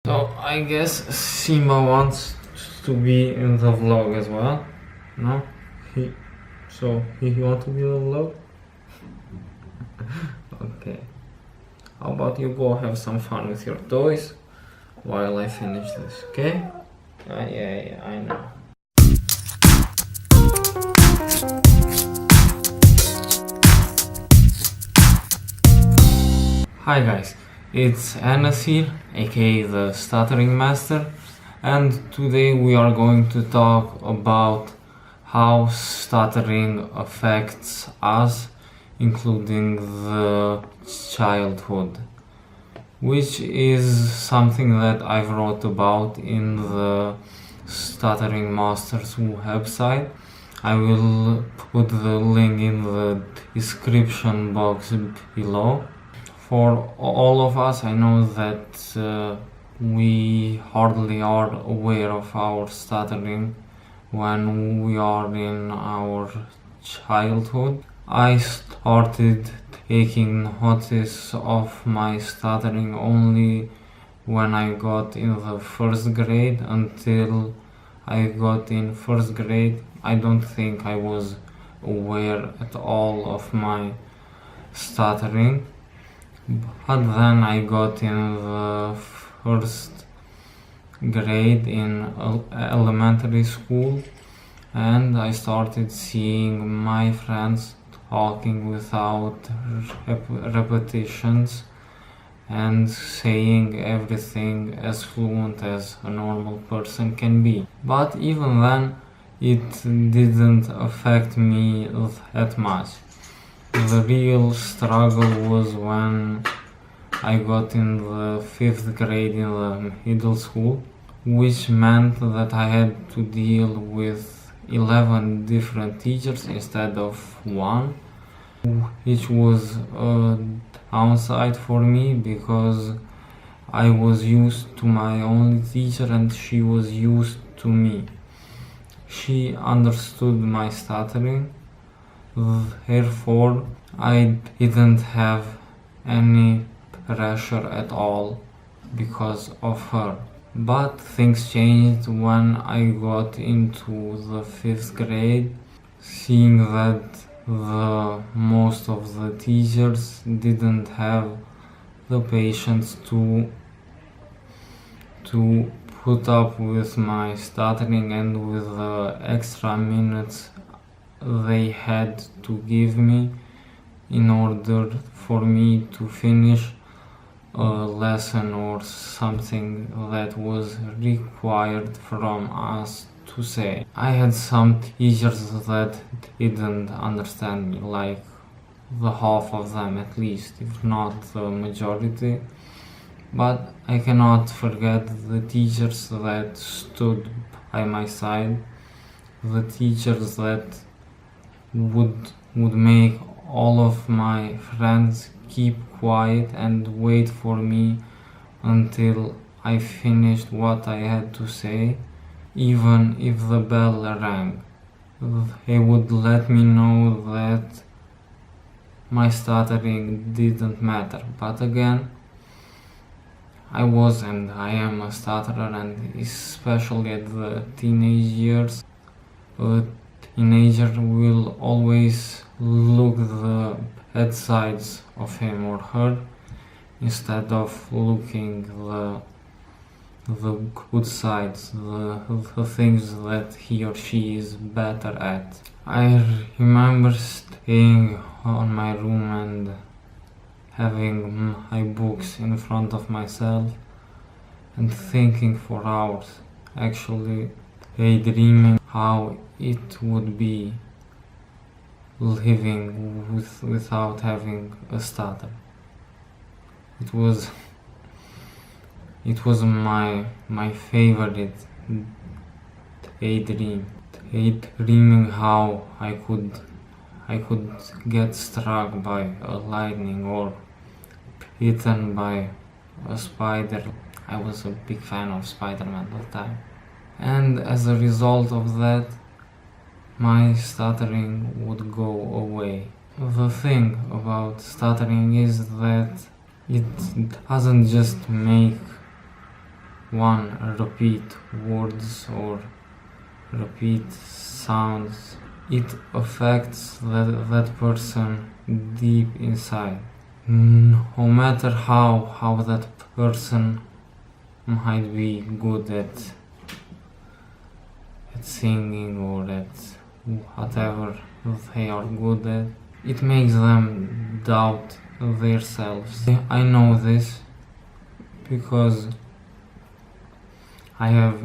So I guess Simba wants to be in the vlog as well. No? He want to be in the vlog? Okay. How about you go have some fun with your toys while I finish this, okay? Yeah, I know. Hi guys, it's Anas here, aka the Stuttering Master, and today we are going to talk about how stuttering affects us, including the childhood, which is something that I wrote about in the Stuttering Masters website. I will put the link in the description box below. For all of us, I know that we hardly are aware of our stuttering when we are in our childhood. I started taking notice of my stuttering only when I got in the first grade. Until I got in first grade, I don't think I was aware at all of my stuttering. But then I got in the first grade in elementary school, and I started seeing my friends talking without repetitions and saying everything as fluent as a normal person can be. But even then, it didn't affect me that much. The real struggle was when I got in the 5th grade in the middle school, which meant that I had to deal with 11 different teachers instead of one, which was a downside for me because I was used to my only teacher and she was used to me. She understood my stuttering. Therefore, I didn't have any pressure at all because of her. But things changed when I got into the 5th grade, seeing that most of the teachers didn't have the patience to put up with my stuttering and with the extra minutes they had to give me in order for me to finish a lesson or something that was required from us to say. I had some teachers that didn't understand me, like the half of them at least, if not the majority. But I cannot forget the teachers that stood by my side, the teachers that would make all of my friends keep quiet and wait for me until I finished what I had to say, even if the bell rang. They would let me know that my stuttering didn't matter. But again, I was and I am a stutterer, and especially at the teenage years, a teenager will always look the bad sides of him or her instead of looking the good sides, the things that he or she is better at. I remember staying on my room and having my books in front of myself and thinking for hours, actually daydreaming how it would be living without having a stutter. It was my favorite daydreaming how I could get struck by a lightning or eaten by a spider. I was a big fan of Spider-Man at the time. And as a result of that, my stuttering would go away. The thing about stuttering is that it doesn't just make one repeat words or repeat sounds, it affects that person deep inside. No matter how that person might be good at singing or at whatever they are good at, it makes them doubt themselves. I know this because I have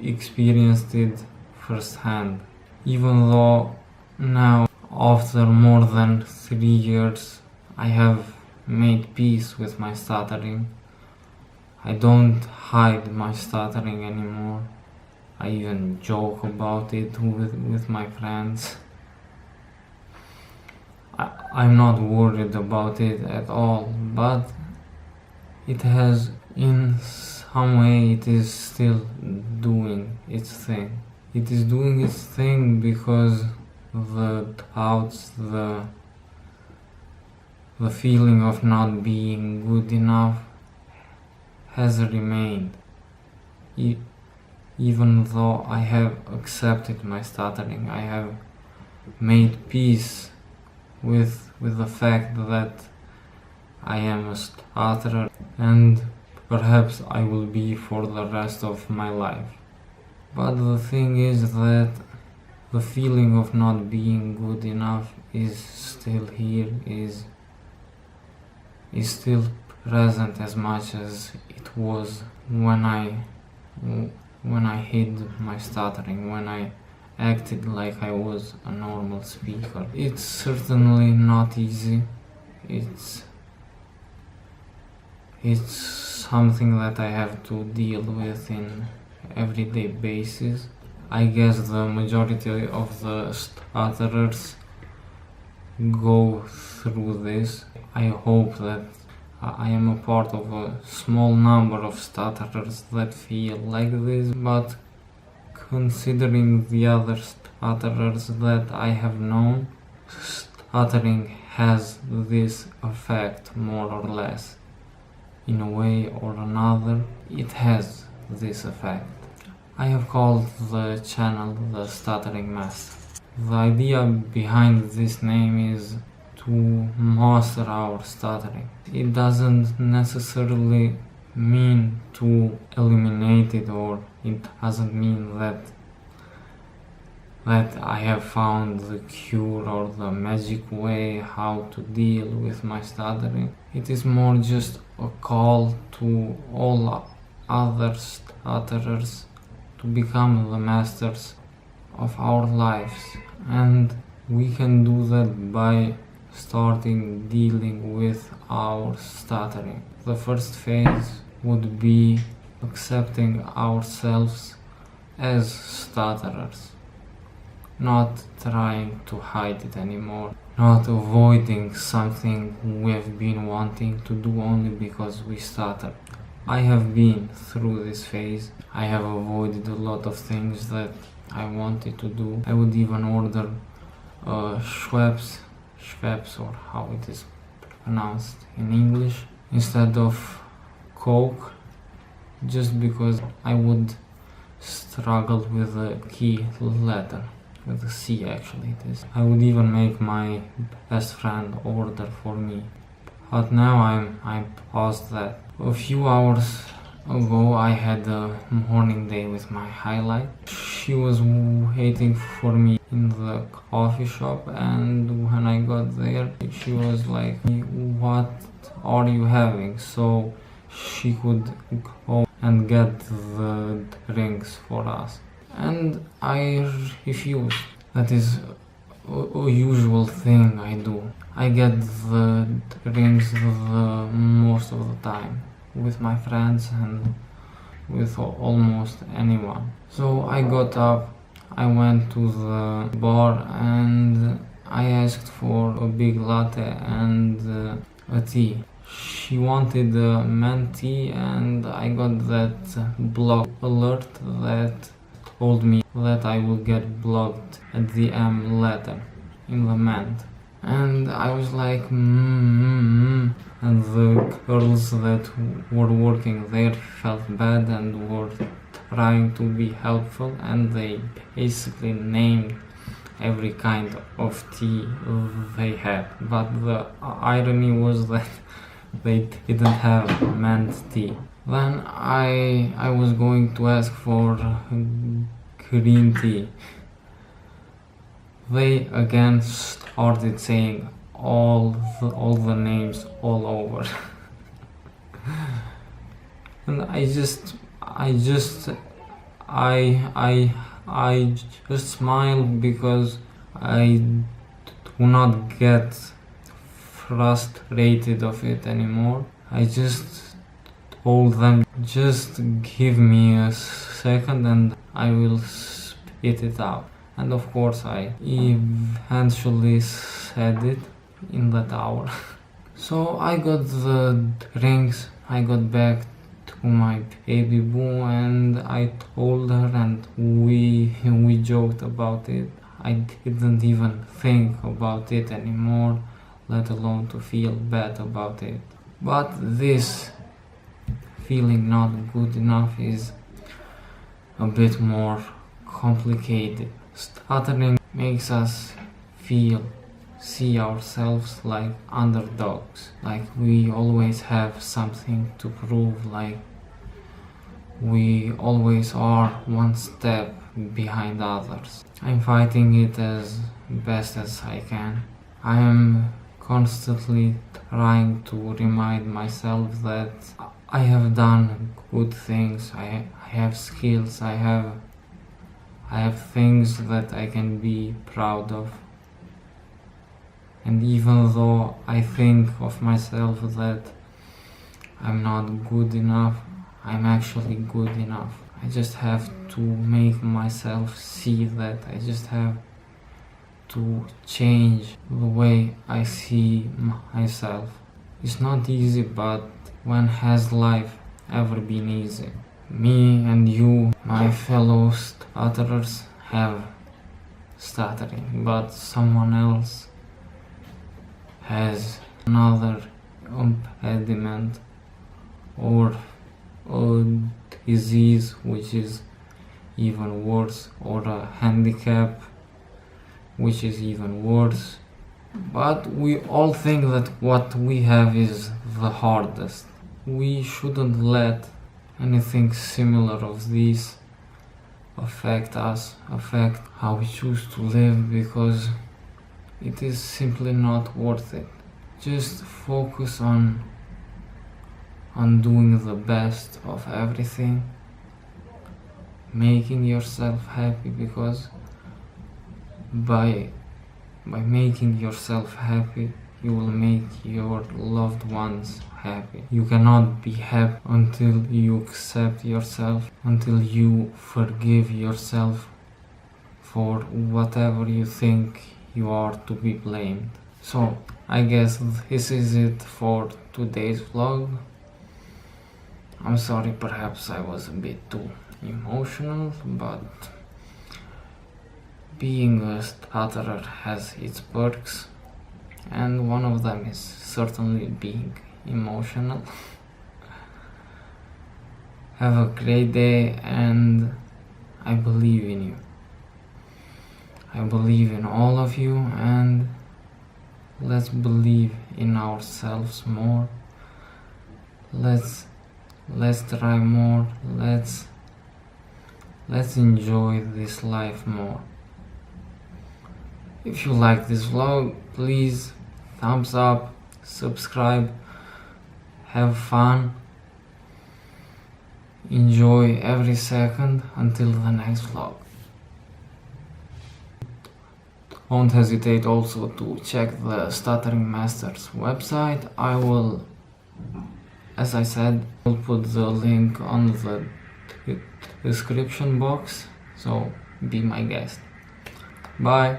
experienced it firsthand. Even though now, after more than 3 years, I have made peace with my stuttering. I don't hide my stuttering anymore. I even joke about it with my friends. I'm not worried about it at all, but it has, in some way, it is still doing its thing. It is doing its thing because the doubts, the feeling of not being good enough has remained. Even though I have accepted my stuttering, I have made peace with the fact that I am a stutterer, and perhaps I will be for the rest of my life. But the thing is that the feeling of not being good enough is still here, is still present as much as it was when I hid my stuttering, when I acted like I was a normal speaker. It's certainly not easy. It's something that I have to deal with in everyday basis. I guess the majority of the stutterers go through this. I hope that I am a part of a small number of stutterers that feel like this, but considering the other stutterers that I have known, stuttering has this effect more or less. In a way or another, it has this effect. I have called the channel the Stuttering Master. The idea behind this name is to master our stuttering. It doesn't necessarily mean to eliminate it, or it doesn't mean that I have found the cure or the magic way how to deal with my stuttering. It is more just a call to all other stutterers to become the masters of our lives, and we can do that by starting dealing with our stuttering. The first phase would be accepting ourselves as stutterers, not trying to hide it anymore, not avoiding something we have been wanting to do only because we stutter. I have been through this phase. I have avoided a lot of things that I wanted to do. I would even order Schweppes, or how it is pronounced in English, instead of Coke, just because I would struggle with the key letter, with the C actually it is. I would even make my best friend order for me. But now I'm past that. A few hours ago I had a morning day with my highlight. She was waiting for me in the coffee shop, and when I got there she was like, "What are you having?" So she could go and get the drinks for us. And I refused. That is a usual thing I do. I get the drinks the most of the time with my friends and with almost anyone. So I got up, I went to the bar and I asked for a big latte and a tea. She wanted a mint tea, and I got that block alert that told me that I will get blocked at the M letter in the mint. And I was like, and the girls that were working there felt bad and were trying to be helpful, and they basically named every kind of tea they had. But the irony was that they didn't have mint tea. Then I was going to ask for green tea. They again started saying all the names all over. And I just smiled because I do not get frustrated of it anymore. I just told them, just give me a second and I will spit it out. And of course I eventually said it in that hour. So I got the drinks, I got back to my baby boo and I told her, and we joked about it. I didn't even think about it anymore, let alone to feel bad about it. But this feeling not good enough is a bit more complicated. Stuttering makes us see ourselves like underdogs, like we always have something to prove, like we always are one step behind others. I'm fighting it as best as I can. I am constantly trying to remind myself that I have done good things, I have skills, I have things that I can be proud of. And even though I think of myself that I'm not good enough, I'm actually good enough. I just have to make myself see that. I just have to change the way I see myself. It's not easy, but when has life ever been easy? Me and you, my fellow stutterers, have stuttering, but someone else has another impediment or a disease which is even worse, or a handicap which is even worse. But we all think that what we have is the hardest. We shouldn't let anything similar of these affect us, affect how we choose to live, because it is simply not worth it. Just focus on doing the best of everything, making yourself happy, because by making yourself happy, you will make your loved ones happy. You cannot be happy until you accept yourself, until you forgive yourself for whatever you think you are to be blamed. So I guess this is it for today's vlog. I'm sorry, perhaps I was a bit too emotional, but being a stutterer has its perks, and one of them is certainly being emotional. Have a great day, and I believe in you. I believe in all of you, and let's believe in ourselves more. Let's try more. Let's enjoy this life more. If you like this vlog, please thumbs up, subscribe, have fun, enjoy every second until the next vlog. Don't hesitate also to check the Stuttering Masters website. I will, as I said, I'll put the link on the description box, so be my guest. Bye.